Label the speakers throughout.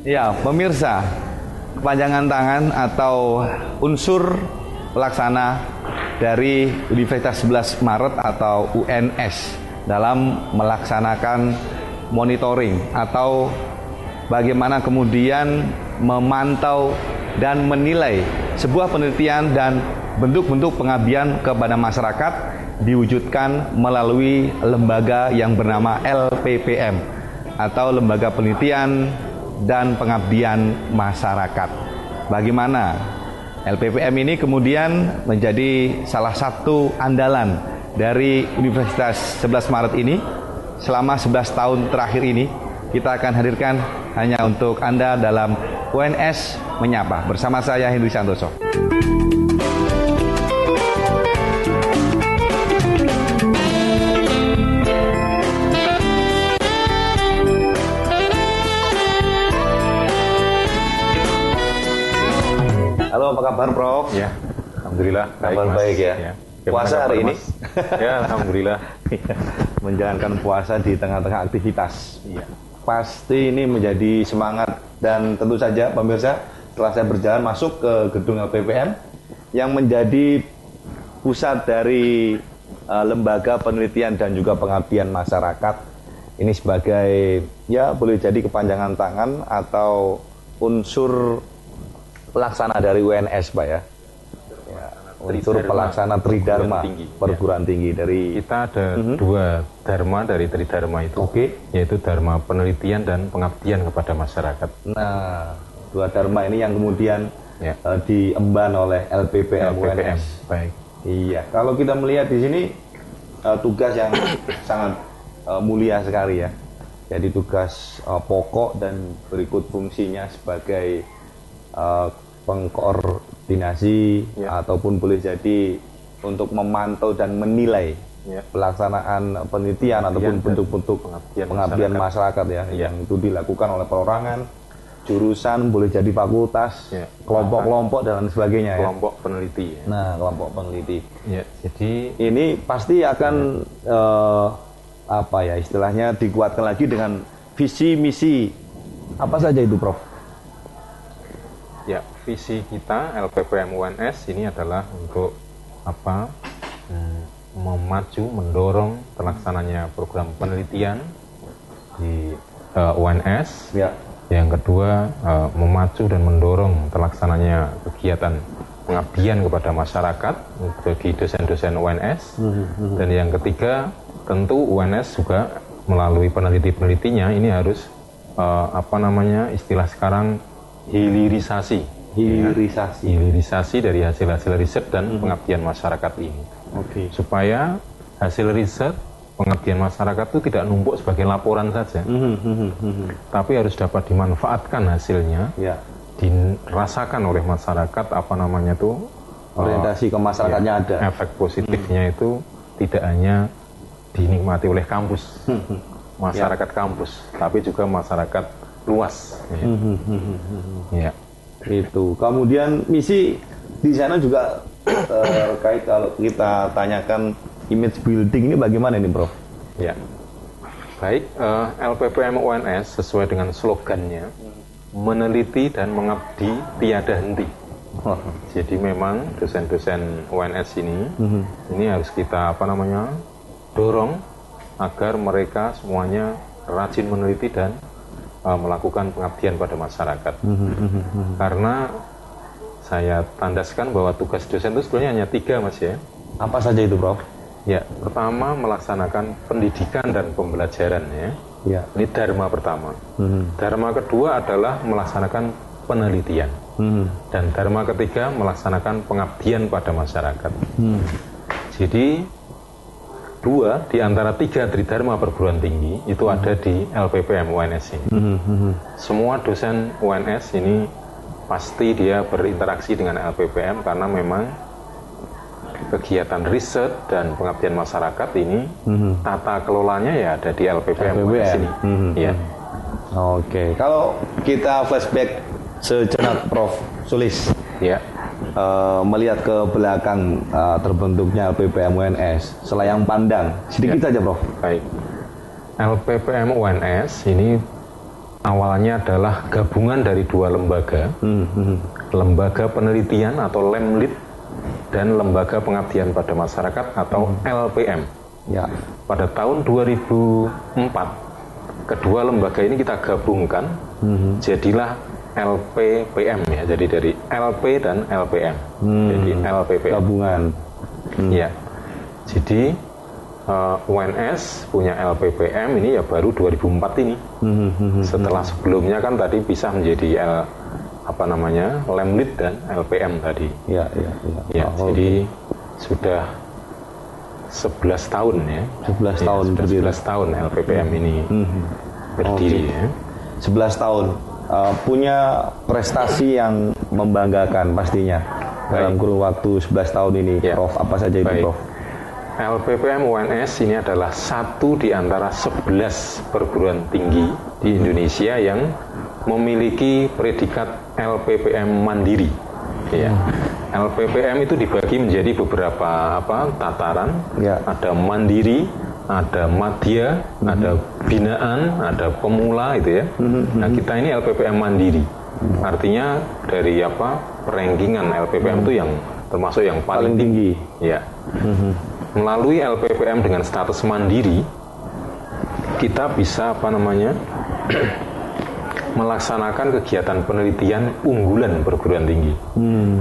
Speaker 1: Ya, pemirsa, kepanjangan tangan atau unsur pelaksana dari Universitas 11 Maret atau UNS dalam melaksanakan monitoring atau bagaimana kemudian memantau dan menilai sebuah penelitian dan bentuk-bentuk pengabdian kepada masyarakat diwujudkan melalui lembaga yang bernama LPPM atau Lembaga Penelitian dan Pengabdian Masyarakat. Bagaimana LPPM ini kemudian menjadi salah satu andalan dari Universitas 11 Maret ini selama 11 tahun terakhir ini. Kita akan hadirkan hanya untuk Anda dalam UNS Menyapa bersama saya Hendri Santoso. Halo, apa kabar, Prof?
Speaker 2: Ya, alhamdulillah.
Speaker 1: Kabar baik ya. Puasa hari ini?
Speaker 2: Ya, alhamdulillah.
Speaker 1: Menjalankan puasa di tengah-tengah aktivitas.
Speaker 2: Iya.
Speaker 1: Pasti ini menjadi semangat dan tentu saja pemirsa, setelah saya berjalan masuk ke gedung LPPM yang menjadi pusat dari lembaga penelitian dan juga pengabdian masyarakat. Ini sebagai ya boleh jadi kepanjangan tangan atau unsur pelaksana dari UNS, Pak ya. Unsur pelaksana Tridharma perguruan tinggi dari
Speaker 2: kita ada dua dharma dari Tridharma itu, yaitu dharma penelitian dan pengabdian kepada masyarakat.
Speaker 1: Nah, dua dharma ini yang kemudian diemban oleh LPPM UNS.
Speaker 2: Baik.
Speaker 1: Iya, kalau kita melihat di sini tugas yang sangat mulia sekali ya. Jadi tugas pokok dan berikut fungsinya sebagai pengkoordinasi ataupun boleh jadi untuk memantau dan menilai pelaksanaan penelitian ataupun bentuk-bentuk pengabdian masyarakat ya, yang itu dilakukan oleh perorangan, jurusan, boleh jadi fakultas, kelompok-kelompok dan sebagainya
Speaker 2: kelompok peneliti.
Speaker 1: Nah, kelompok peneliti.
Speaker 2: Ya, jadi
Speaker 1: ini pasti akan apa ya istilahnya dikuatkan lagi dengan visi misi apa saja itu, Prof?
Speaker 2: Ya, visi kita LPPM UNS ini adalah untuk apa? Memacu, mendorong terlaksananya program penelitian di UNS.
Speaker 1: Ya.
Speaker 2: Yang kedua, memacu dan mendorong terlaksananya kegiatan pengabdian kepada masyarakat bagi dosen-dosen UNS. Dan yang ketiga, tentu UNS juga melalui peneliti-penelitinya ini harus istilah sekarang hilirisasi dari hasil-hasil riset dan pengabdian masyarakat ini. Supaya hasil riset pengabdian masyarakat itu tidak numpuk sebagai laporan saja, tapi harus dapat dimanfaatkan hasilnya, dirasakan oleh masyarakat
Speaker 1: orientasi ke masyarakatnya ada.
Speaker 2: Efek positifnya itu tidak hanya dinikmati oleh kampus, masyarakat kampus, tapi juga masyarakat luas.
Speaker 1: Itu. Kemudian misi di sana juga terkait kalau kita tanyakan image building ini bagaimana ini, Prof?
Speaker 2: Ya. Baik, LPPM UNS sesuai dengan slogannya meneliti dan mengabdi tiada henti. Jadi memang dosen-dosen UNS ini harus kita dorong agar mereka semuanya rajin meneliti dan melakukan pengabdian pada masyarakat. Karena saya tandaskan bahwa tugas dosen itu sebenarnya hanya 3, Mas ya.
Speaker 1: Apa saja itu, Prof?
Speaker 2: Ya, pertama melaksanakan pendidikan dan pembelajaran ya. Ini dharma pertama. Dharma kedua adalah melaksanakan penelitian. Dan dharma ketiga melaksanakan pengabdian pada masyarakat. Jadi 2 di antara 3 tridharma perguruan tinggi itu ada di LPPM UNS ini. Semua dosen UNS ini pasti dia berinteraksi dengan LPPM karena memang kegiatan riset dan pengabdian masyarakat ini tata kelolanya ya ada di LPPM UNS ini.
Speaker 1: Oke, kalau kita flashback sejenak, Prof Sulis. Melihat ke belakang terbentuknya LPPM UNS, selayang pandang sedikit saja, Prof.
Speaker 2: Baik. LPPM UNS ini awalnya adalah gabungan dari dua lembaga, lembaga penelitian atau Lemlit dan lembaga pengabdian pada masyarakat atau LPM.
Speaker 1: Ya.
Speaker 2: Pada tahun 2004, kedua lembaga ini kita gabungkan, jadilah LPPM ya. Jadi dari LP dan LPM, jadi LPPM.
Speaker 1: Gabungan.
Speaker 2: Ya. Jadi UNS punya LPPM ini ya baru 2004 ini. Setelah sebelumnya kan tadi bisa menjadi Lemlit dan LPM tadi.
Speaker 1: Ya.
Speaker 2: Jadi sudah 11 tahun ya.
Speaker 1: 11 tahun berdiri.
Speaker 2: 11 tahun LPPM ini berdiri ya.
Speaker 1: 11 tahun. Punya prestasi yang membanggakan pastinya. Dalam kurun waktu 11 tahun ini, ya. Prof. Apa saja itu, Prof?
Speaker 2: LPPM UNS ini adalah satu di antara 11 perguruan tinggi di Indonesia yang memiliki predikat LPPM mandiri. Ya. LPPM itu dibagi menjadi beberapa tataran. Ya. Ada mandiri, ada madya, ada binaan, ada pemula itu ya. Nah, kita ini LPPM mandiri. Artinya dari rankingan LPPM itu yang termasuk yang paling tinggi. Ya. Melalui LPPM dengan status mandiri, kita bisa melaksanakan kegiatan penelitian unggulan perguruan tinggi.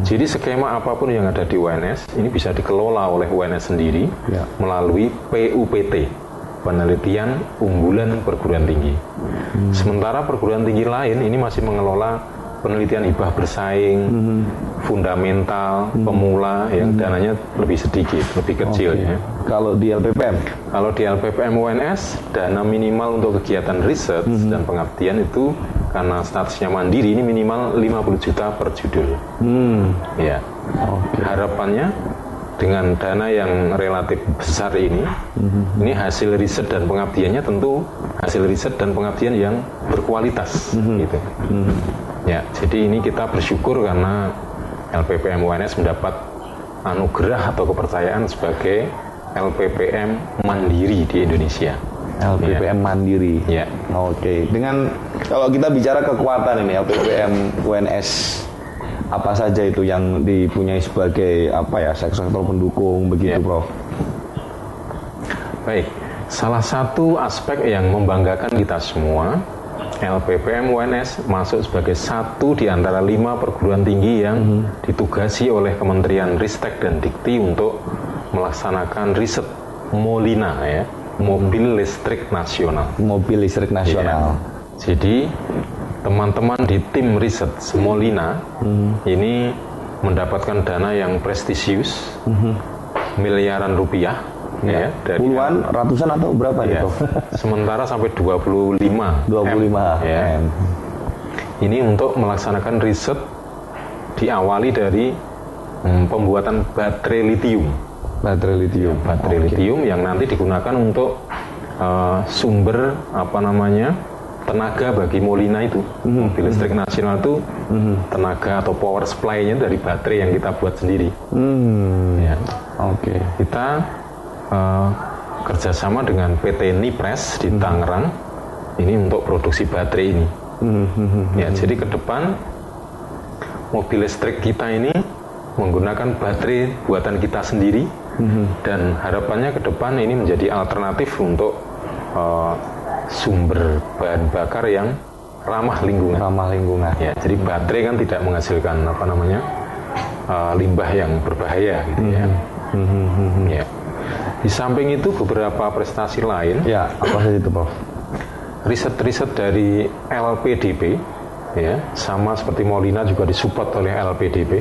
Speaker 2: Jadi skema apapun yang ada di UNS ini bisa dikelola oleh UNS sendiri melalui PUPT, penelitian unggulan perguruan tinggi. Sementara perguruan tinggi lain ini masih mengelola penelitian hibah bersaing, fundamental, pemula, yang dananya lebih sedikit, lebih kecil. Ya.
Speaker 1: Kalau di LPPM?
Speaker 2: Kalau di LPPM UNS, dana minimal untuk kegiatan riset dan pengabdian itu karena statusnya mandiri ini minimal 50 juta per judul. Ya. Harapannya dengan dana yang relatif besar ini hasil riset dan pengabdiannya tentu hasil riset dan pengabdian yang berkualitas, gitu. Ya, jadi ini kita bersyukur karena LPPM UNS mendapat anugerah atau kepercayaan sebagai LPPM mandiri di Indonesia.
Speaker 1: LPPM mandiri.
Speaker 2: Ya.
Speaker 1: Oke. Dengan kalau kita bicara kekuatan ini LPPM UNS, apa saja itu yang dipunyai sebagai sektor pendukung begitu, Prof?
Speaker 2: Baik. Salah satu aspek yang membanggakan kita semua, LPPM UNS masuk sebagai satu di antara 5 perguruan tinggi yang ditugasi oleh Kementerian Ristek dan Dikti untuk melaksanakan riset Molina ya, mobil listrik nasional.
Speaker 1: Mobil listrik nasional.
Speaker 2: Ya. Jadi teman-teman di tim riset Molina ini mendapatkan dana yang prestisius, miliaran rupiah. Ya,
Speaker 1: puluhan, ratusan atau berapa
Speaker 2: ya,
Speaker 1: itu?
Speaker 2: Sementara sampai 25
Speaker 1: M.
Speaker 2: Ini untuk melaksanakan riset diawali dari pembuatan baterai litium. Baterai litium yang nanti digunakan untuk sumber tenaga bagi Molina itu. Mobil listrik nasional itu tenaga atau power supply-nya dari baterai yang kita buat sendiri. Ya. Kita kerjasama dengan PT Nipres di Tangerang ini untuk produksi baterai ini. Ya, jadi ke depan mobil listrik kita ini menggunakan baterai buatan kita sendiri dan harapannya ke depan ini menjadi alternatif untuk sumber bahan bakar yang ramah lingkungan. Ya, jadi baterai kan tidak menghasilkan limbah yang berbahaya gitu ya. Ya. Di samping itu beberapa prestasi lain.
Speaker 1: Ya, apa saja itu, Prof?
Speaker 2: Riset-riset dari LPDP, ya, sama seperti Molina juga disupport oleh LPDP.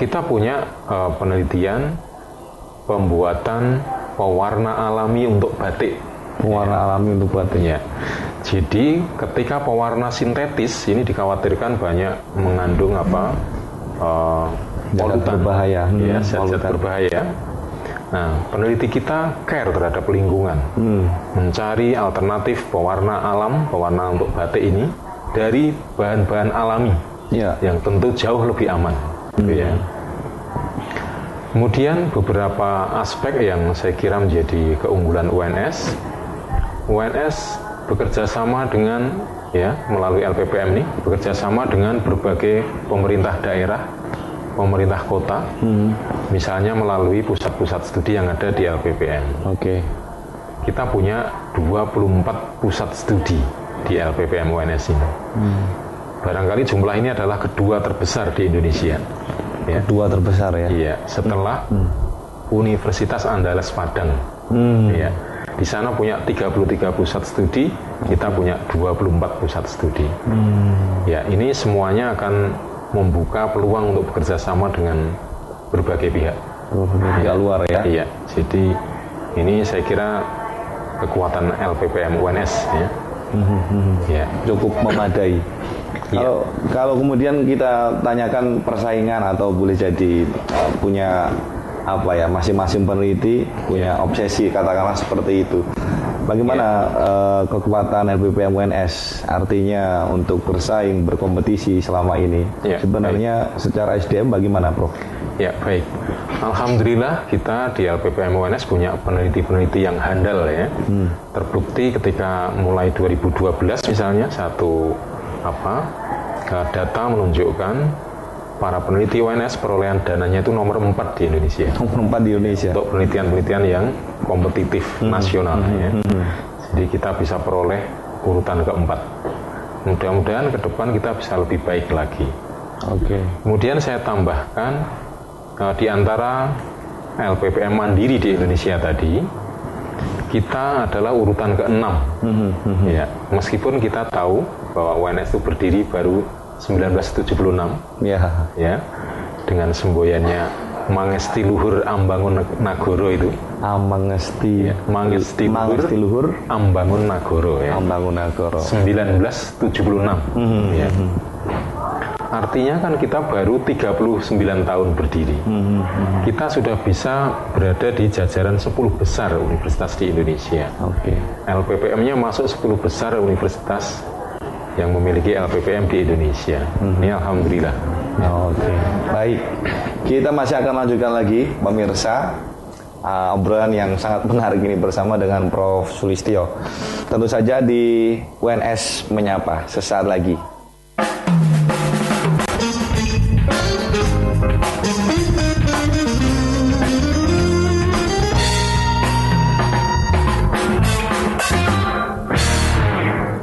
Speaker 2: Kita punya penelitian pembuatan pewarna alami untuk batik.
Speaker 1: Pewarna alami untuk batik.
Speaker 2: Ya. Jadi ketika pewarna sintetis ini dikhawatirkan banyak mengandung
Speaker 1: polutan berbahaya,
Speaker 2: zat-zat berbahaya. Nah, peneliti kita care terhadap lingkungan, mencari alternatif pewarna alam, pewarna untuk batik ini dari bahan-bahan alami, yang tentu jauh lebih aman. Ya. Kemudian beberapa aspek yang saya kira menjadi keunggulan UNS bekerja sama dengan melalui LPPM ini bekerja sama dengan berbagai pemerintah daerah, pemerintah kota, misalnya melalui pusat-pusat studi yang ada di LPPM.
Speaker 1: Oke.
Speaker 2: Kita punya 24 pusat studi di LPPM UNS ini. Barangkali jumlah ini adalah kedua terbesar di Indonesia. Ya.
Speaker 1: Kedua terbesar ya?
Speaker 2: Iya, setelah Universitas Andalas Padang. Ya. Di sana punya 33 pusat studi, kita punya 24 pusat studi. Ya, ini semuanya akan membuka peluang untuk bekerja sama dengan berbagai pihak.
Speaker 1: Pihak luar ya?
Speaker 2: Iya, jadi ini saya kira kekuatan LPPM UNS ya. Ya.
Speaker 1: Cukup memadai. Kalau kemudian kita tanyakan persaingan atau boleh jadi punya masing-masing peneliti punya obsesi katakanlah seperti itu. Bagaimana kekuatan LPPM UNS artinya untuk bersaing berkompetisi selama ini? Sebenarnya secara SDM bagaimana, Prof?
Speaker 2: Ya, baik. Alhamdulillah kita di LPPM UNS punya peneliti-peneliti yang handal ya. Terbukti ketika mulai 2012 misalnya data menunjukkan para peneliti UNS perolehan dananya itu nomor 4 di Indonesia.
Speaker 1: Nomor 4 di Indonesia.
Speaker 2: Untuk penelitian-penelitian yang kompetitif nasional ya. Jadi kita bisa peroleh urutan keempat. Mudah-mudahan ke depan kita bisa lebih baik lagi.
Speaker 1: Oke.
Speaker 2: Kemudian saya tambahkan di antara LPPM mandiri di Indonesia tadi, kita adalah urutan ke-6. Ya, meskipun kita tahu bahwa UNS itu berdiri baru 1976 ya, dengan semboyannya Mangesti Luhur Ambangun Nagoro itu. Mangesti Luhur Ambangun Nagoro ya. 1976 ya. Artinya kan kita baru 39 tahun berdiri. Kita sudah bisa berada di jajaran 10 besar universitas di Indonesia. LPPM-nya masuk 10 besar universitas yang memiliki LPPM di Indonesia. Ini alhamdulillah.
Speaker 1: Baik. Kita masih akan lanjutkan lagi, pemirsa, obrolan yang sangat menarik ini bersama dengan Prof. Sulistyo. Tentu saja di UNS Menyapa sesaat lagi.